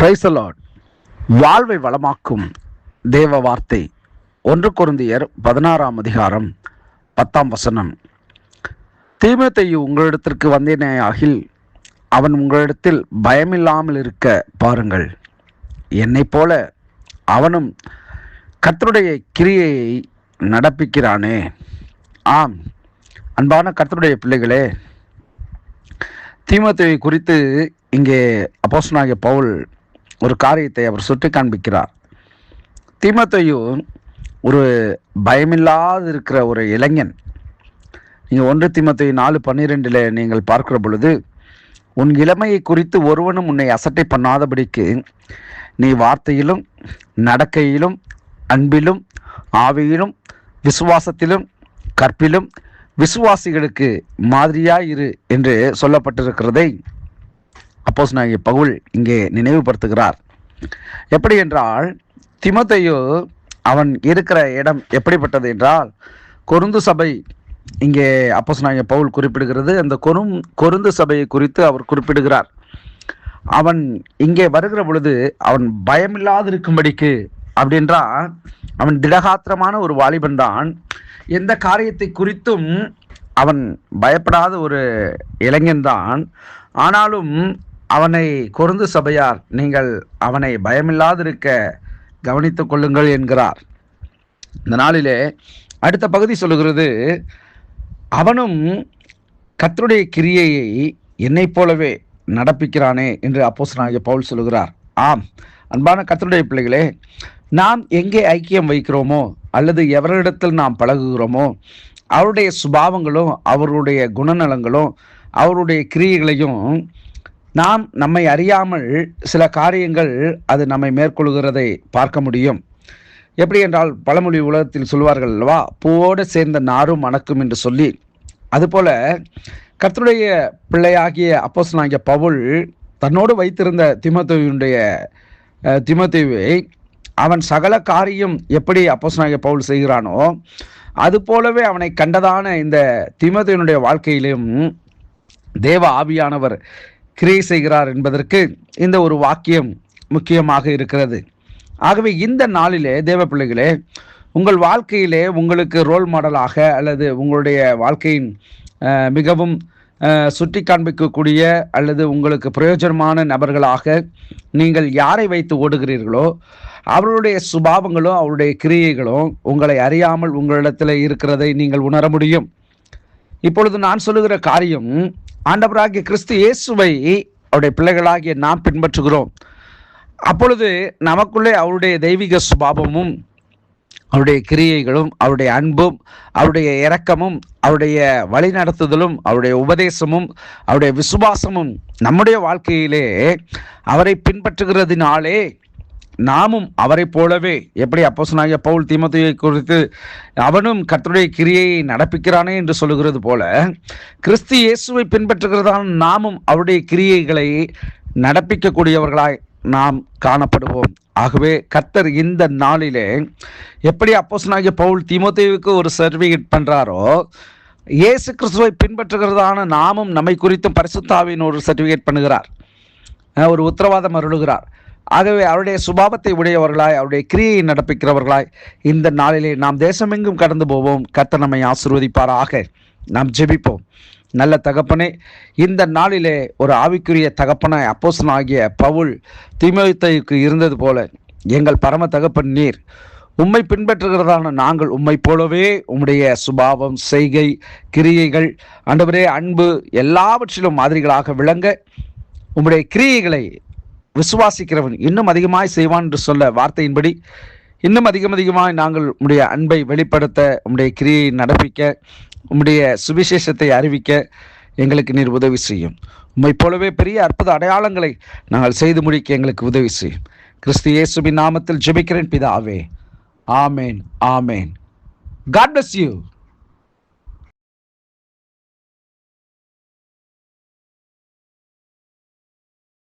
Praise the Lord. வாழ்வை வளமாக்கும் தேவ வார்த்தை 1 கொரிந்தியர் 16ஆம் அதிகாரம் 10ஆம் வசனம். தீமோத்தேயு உங்களிடத்திற்கு வந்தேனாகில் அவன் உங்களிடத்தில் பயமில்லாமல் இருக்க பாருங்கள். என்னைப் போல அவனும் கர்த்தருடைய கிரியையை நடப்பிக்கிறானே. ஆம், அன்பான கர்த்தருடைய பிள்ளைகளே, தீமோத்தேயுவை குறித்து இங்கே அப்போஸ்தலனாகிய பவுல் ஒரு காரியத்தை அவர் சுட்டி காண்பிக்கிறார். தீமோத்தேயு ஒரு பயமில்லாது இருக்கிற ஒரு இளைஞன். நீங்கள் 1 தீமோத்தேயு 4:12 நீங்கள் பார்க்கிற பொழுது, உன் இளமையை குறித்து ஒருவனும் உன்னை அசட்டை பண்ணாதபடிக்கு நீ வார்த்தையிலும் நடக்கையிலும் அன்பிலும் ஆவியிலும் விசுவாசத்திலும் கற்பிலும் விசுவாசிகளுக்கு மாதிரியாயிரு என்று சொல்லப்பட்டிருக்கிறதை அப்போஸ்தலனாகிய பவுல் இங்கே நினைவுபடுத்துகிறார். எப்படி என்றால், தீமோத்தேயு அவன் இருக்கிற இடம் எப்படிப்பட்டது என்றால், கொரிந்து சபை இங்கே அப்போஸ்தலனாகிய பவுல் குறிப்பிடுகிறது. அந்த கொரிந்து சபையை குறித்து அவர் குறிப்பிடுகிறார். அவன் இங்கே வருகிற பொழுது அவன் பயமில்லாது இருக்கும்படிக்கு, அப்படின்றால் அவன் திடகாத்திரமான ஒரு வாலிபன் தான். எந்த காரியத்தை குறித்தும் அவன் பயப்படாத ஒரு இளைஞன் தான். ஆனாலும் அவனை கொரிந்து சபையார், நீங்கள் அவனை பயமில்லாதிருக்க கவனித்துக் கொள்ளுங்கள் என்கிறார். இந்த நாளிலே அடுத்த பகுதி சொல்லுகிறது, அவனும் கர்த்தருடைய கிரியையை என்னைப் போலவே நடப்பிக்கிறானே என்று அப்போஸ்தலனாகிய பவுல் சொல்லுகிறார். ஆம், அன்பான கர்த்தருடைய பிள்ளைகளே, நாம் எங்கே ஐக்கியம் வைக்கிறோமோ அல்லது எவரிடத்தில் நாம் பழகுகிறோமோ அவருடைய சுபாவங்களும் அவருடைய குணநலங்களும் அவருடைய கிரியைகளையும் நாம் நம்மை அறியாமல் சில காரியங்கள் அது நம்மை மேற்கொள்கிறதை பார்க்க முடியும். எப்படி என்றால், பழமொழி உலகத்தில் சொல்வார்கள் அல்லவா, பூவோடு சேர்ந்த நாரும் மணக்கும் என்று சொல்லி, அதுபோல கர்த்தருடைய பிள்ளையாகிய அப்போஸ்தலனாகிய பவுல் தன்னோடு வைத்திருந்த தீமோத்தேயுவை அவன் சகல காரியம் எப்படி அப்போஸ்தலனாகிய பவுல் செய்கிறானோ அது போலவே அவனை கண்டதான இந்த தீமோத்தேயுனுடைய வாழ்க்கையிலும் தேவ ஆவியானவர் கிரியை செய்கிறார் என்பதற்கு இந்த ஒரு வாக்கியம் முக்கியமாக இருக்கிறது. ஆகவே இந்த நாளிலே தேவ பிள்ளைகளே, உங்கள் வாழ்க்கையிலே உங்களுக்கு ரோல் மாடலாக அல்லது உங்களுடைய வாழ்க்கையின் மிகவும் சுட்டி காண்பிக்கக்கூடிய அல்லது உங்களுக்கு பிரயோஜனமான நபர்களாக நீங்கள் யாரை வைத்து ஓடுகிறீர்களோ அவருடைய சுபாவங்களும் அவருடைய கிரியைகளும் உங்களை அறியாமல் உங்களிடத்தில் இருக்கிறதை நீங்கள் உணர முடியும். இப்பொழுது நான் சொல்லுகிற காரியம், ஆண்டவராகிய கிறிஸ்து இயேசுவை அவருடைய பிள்ளைகளாகிய நாம் பின்பற்றுகிறோம். அப்பொழுது நமக்குள்ளே அவருடைய தெய்வீக சுபாவமும் அவருடைய கிரியைகளும் அவருடைய அன்பும் அவருடைய இரக்கமும் அவருடைய வழிநடத்துதலும் அவருடைய உபதேசமும் அவருடைய விசுவாசமும் நம்முடைய வாழ்க்கையிலே அவரை பின்பற்றுகிறதினாலே நாமும் அவரை போலவே, எப்படி அப்போஸ்தலனாகிய பவுல் தீமோத்தேயுவை குறித்து அவனும் கர்த்தருடைய கிரியையை நடப்பிக்கிறானே என்று சொல்லுகிறது போல, கிறிஸ்து இயேசுவை பின்பற்றுகிறதான நாமும் அவருடைய கிரியைகளை நடப்பிக்கக்கூடியவர்களாய் நாம் காணப்படுவோம். ஆகவே கர்த்தர் இந்த நாளிலே எப்படி அப்போஸ்தலனாகிய பவுல் தீமோத்தேயுவுக்கு ஒரு சர்டிஃபிகேட் பண்றாரோ, இயேசு கிறிஸ்துவை பின்பற்றுகிறதான நாமும் நம்மை குறித்தும் பரிசுத்த ஆவியின் ஒரு சர்டிஃபிகேட் பண்ணுகிறார், ஒரு உத்தரவாதம் அருளுகிறார். ஆகவே அவருடைய சுபாவத்தை உடையவர்களாய் அவருடைய கிரியை நடப்பிக்கிறவர்களாய் இந்த நாளிலே நாம் தேசமெங்கும் கடந்து போவோம். கர்த்தர் நம்மை ஆசீர்வதிப்பாராக. நாம் ஜெபிப்போம். நல்ல தகப்பனே, இந்த நாளிலே ஒரு ஆவிக்குரிய தகப்பனாய் அப்போஸ்தலனாகிய பவுல் தீமோத்தேயுவுக்கு இருந்தது போல எங்கள் பரம தகப்பன் நீர், உம்மை பின்பற்றுகிறதான நாங்கள் உம்மை போலவே உம்முடைய சுபாவம், செய்கை, கிரியைகள், ஆண்டவரே அன்பு எல்லாவற்றிலும் மாதிரிகளாக விளங்க, உம்முடைய கிரியைகளை விசுவாசிக்கிறவன் இன்னும் அதிகமாய் செய்வான் என்று சொல்ல வார்த்தையின்படி இன்னும் அதிகமாய் நாங்கள் உம்முடைய அன்பை வெளிப்படுத்த, உம்முடைய கிரியை நடப்பிக்க, உம்முடைய சுவிசேஷத்தை அறிவிக்க எங்களுக்கு நீர் உதவி செய்யும். உம்மை போலவே பெரிய அற்புத அடையாளங்களை நாங்கள் செய்து முடிக்க எங்களுக்கு உதவி செய்யும். கிறிஸ்து இயேசுவின் நாமத்தில் ஜெபிக்கிறேன் பிதாவே. ஆமேன், ஆமேன். God bless you.